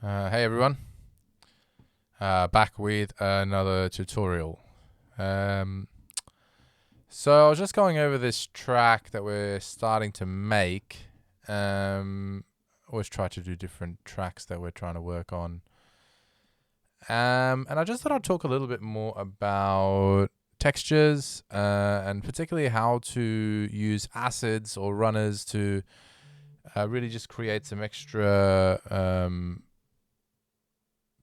Hey everyone, back with another tutorial. So I was just going over this track that we're starting to make. Always try to do different tracks that we're trying to work on. And I just thought I'd talk a little bit more about textures and particularly how to use acids or runners to really just create some extra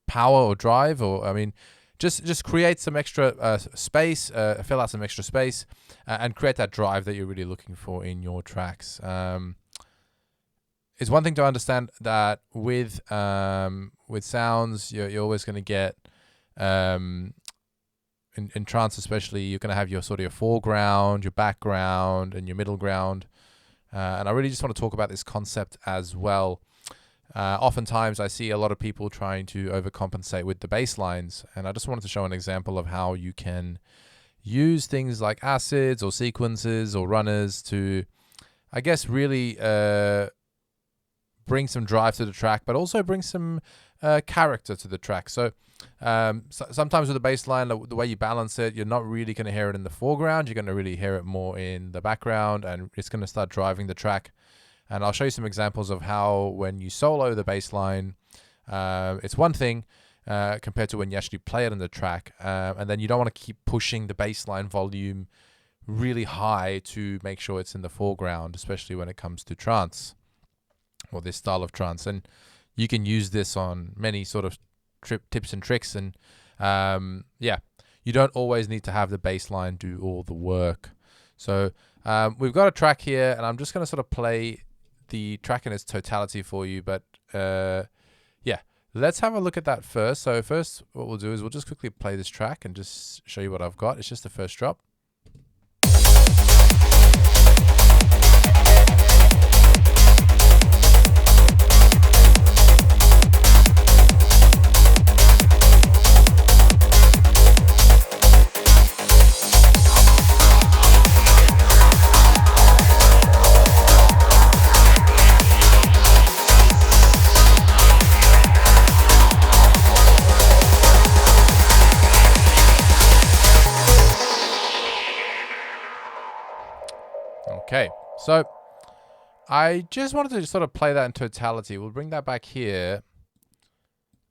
power or drive, or just create some extra space, fill out some extra space, and create that drive that you're really looking for in your tracks. It's one thing to understand that with sounds, you're always going to get in trance, especially, you're going to have your sort of your foreground, your background, and your middle ground. And I really just want to talk about this concept as well. Oftentimes I see a lot of people trying to overcompensate with the bass lines, and I just wanted to show an example of how you can use things like acids or sequences or runners to, I guess, really bring some drive to the track, but also bring some character to the track. So sometimes with the bass line, the way you balance it, you're not really going to hear it in the foreground. You're going to really hear it more in the background, and it's going to start driving the track. And I'll show you some examples of how when you solo the bass line, it's one thing compared to when you actually play it on the track. And then you don't want to keep pushing the bass line volume really high to make sure it's in the foreground, especially when it comes to trance or this style of trance. And you can use this on many sort of tips and tricks. And yeah, you don't always need to have the bass line do all the work. So we've got a track here, and I'm just going to sort of play the track in its totality for you, but yeah, let's have a look at that first. So first, what we'll do is we'll just quickly play this track and just show you what I've got. It's just the first drop. Okay, so I just wanted to sort of play that in totality. We'll bring that back here.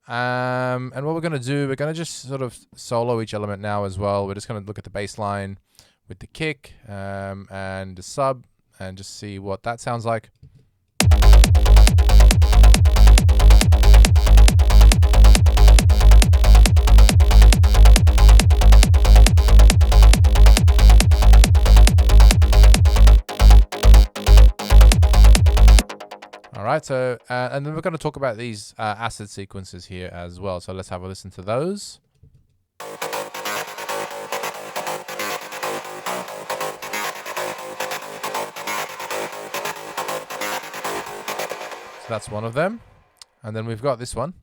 And what we're going to do, we're going to just sort of solo each element now as well. We're just going to look at the bass line with the kick and the sub and just see what that sounds like. Alright, so, and then we're going to talk about these acid sequences here as well. So let's have a listen to those. So that's one of them. And then we've got this one.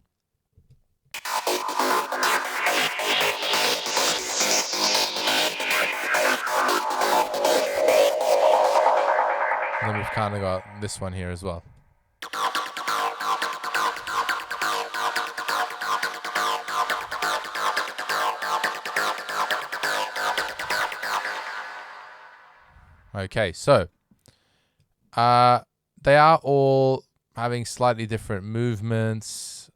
And then we've kind of got this one here as well. Okay, so they are all having slightly different movements,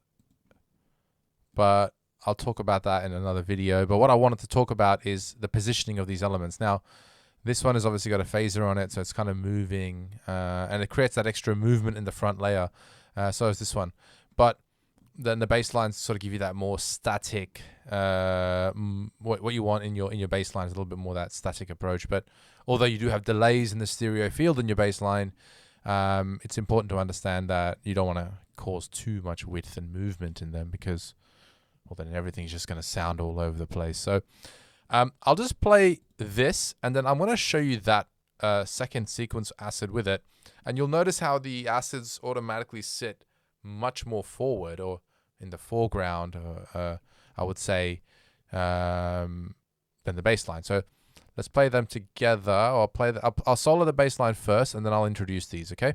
but I'll talk about that in another video. But what I wanted to talk about is the positioning of these elements. Now, this one has obviously got a phaser on it, so it's kind of moving, and it creates that extra movement in the front layer. So is this one. But then the bass lines sort of give you that more static, what you want in your bass line is a little bit more that static approach. But although you do have delays in the stereo field in your bass line, it's important to understand that you don't want to cause too much width and movement in them, because, well, then everything's just going to sound all over the place. So I'll just play this, and then I'm going to show you that second sequence acid with it. And you'll notice how the acids automatically sit much more forward, or in the foreground, I would say, than the bass line. So let's play them together. I'll solo the bass line first, and then I'll introduce these, okay?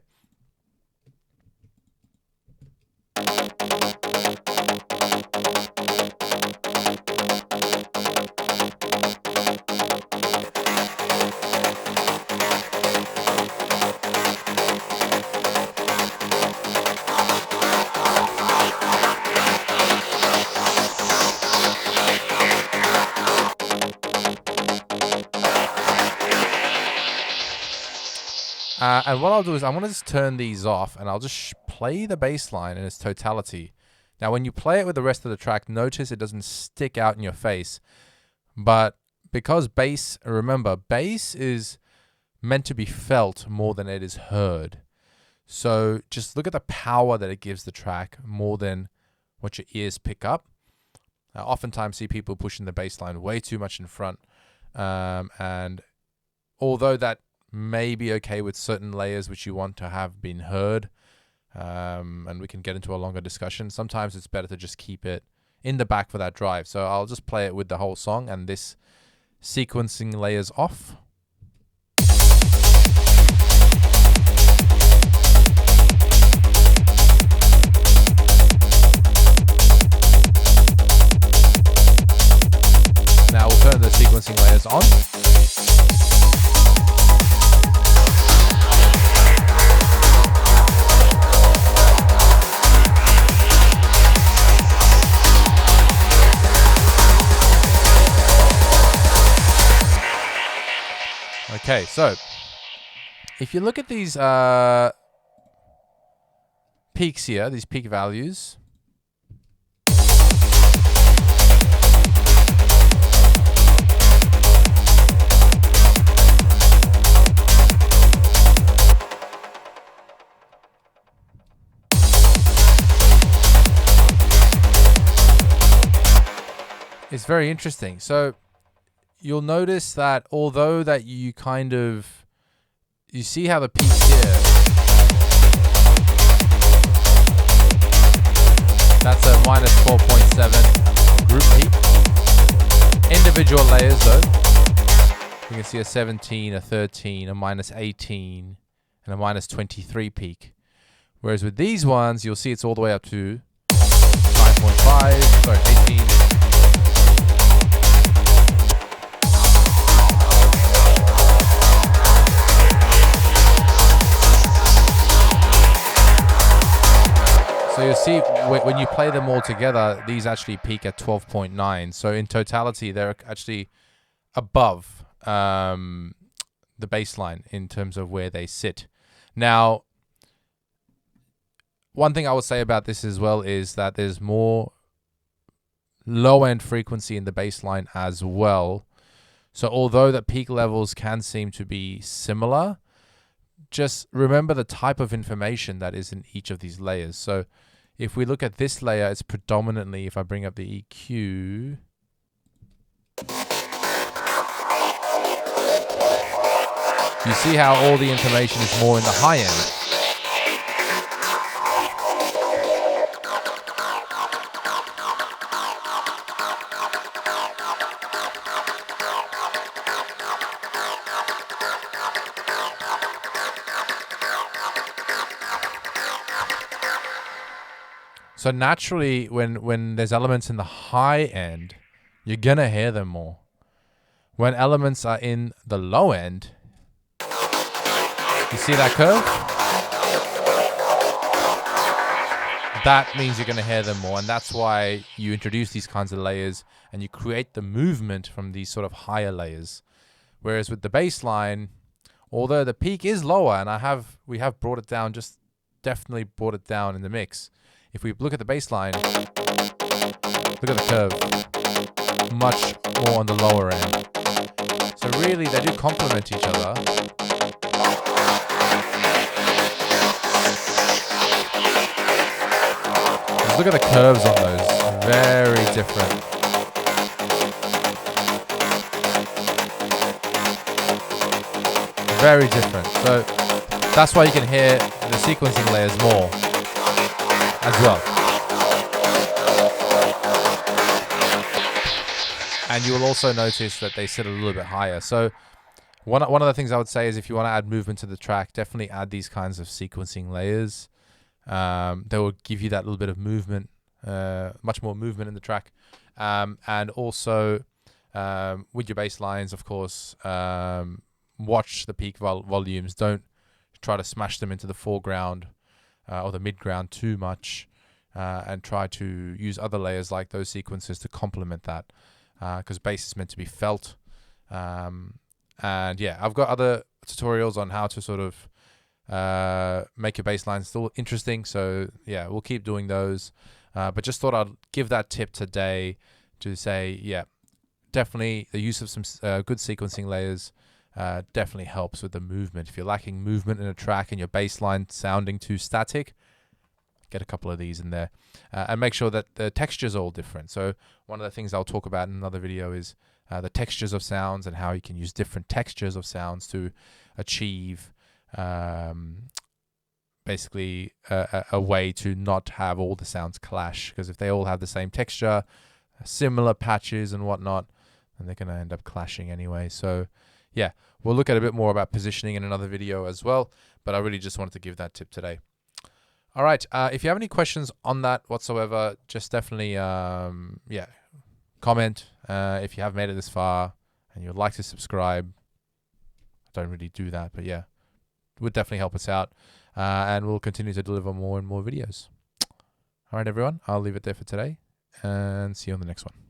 And what I'll do is I want to just turn these off, and I'll just play the bass line in its totality. Now, when you play it with the rest of the track, notice it doesn't stick out in your face. But because bass, remember, bass is meant to be felt more than it is heard. So just look at the power that it gives the track more than what your ears pick up. I oftentimes see people pushing the bass line way too much in front. And although that may be okay with certain layers which you want to have been heard, and we can get into a longer discussion, sometimes it's better to just keep it in the back for that drive. So I'll just play it with the whole song and this sequencing layers off. Now we'll turn the sequencing layers on. Okay, so if you look at these peaks here, these peak values, it's very interesting. So you'll notice that although that you see how the peaks here, that's a minus 12.7 group peak. Individual layers though, you can see a 17, a 13, a minus 18, and a minus 23 peak. Whereas with these ones, you'll see it's all the way up to 9.5, sorry, 18. So you'll see when you play them all together, these actually peak at 12.9. So in totality, they're actually above the baseline in terms of where they sit. Now, one thing I would say about this as well is that there's more low-end frequency in the baseline as well. So although the peak levels can seem to be similar, just remember the type of information that is in each of these layers. So if we look at this layer, it's predominantly, if I bring up the EQ, you see how all the information is more in the high end. So naturally, when there's elements in the high end, you're gonna hear them more. When elements are in the low end, you see that curve? That means you're gonna hear them more, and that's why you introduce these kinds of layers and you create the movement from these sort of higher layers. Whereas with the bass line, although the peak is lower, and we have brought it down, just definitely brought it down in the mix. If we look at the bass line, look at the curve, much more on the lower end. So really, they do complement each other. Just look at the curves on those, very different. Very different. So that's why you can hear the sequencing layers more as well. And you will also notice that they sit a little bit higher. So one of the things I would say is if you want to add movement to the track, definitely add these kinds of sequencing layers. They will give you that little bit of movement, much more movement in the track. And also with your bass lines, of course, watch the peak volumes. Don't try to smash them into the foreground or the midground too much, and try to use other layers like those sequences to complement that, because bass is meant to be felt. And yeah, I've got other tutorials on how to sort of make your bass line still interesting. So yeah, we'll keep doing those. But just thought I'd give that tip today to say, yeah, definitely the use of some good sequencing layers definitely helps with the movement. If you're lacking movement in a track and your bass line sounding too static, get a couple of these in there, and make sure that the textures are all different. So one of the things I'll talk about in another video is the textures of sounds and how you can use different textures of sounds to achieve basically a way to not have all the sounds clash. Because if they all have the same texture, similar patches and whatnot, then they're going to end up clashing anyway. So yeah, we'll look at a bit more about positioning in another video as well, but I really just wanted to give that tip today. All right, if you have any questions on that whatsoever, just definitely yeah, comment. If you have made it this far and you'd like to subscribe, I don't really do that, but yeah, it would definitely help us out, and we'll continue to deliver more and more videos. All right, everyone, I'll leave it there for today and see you on the next one.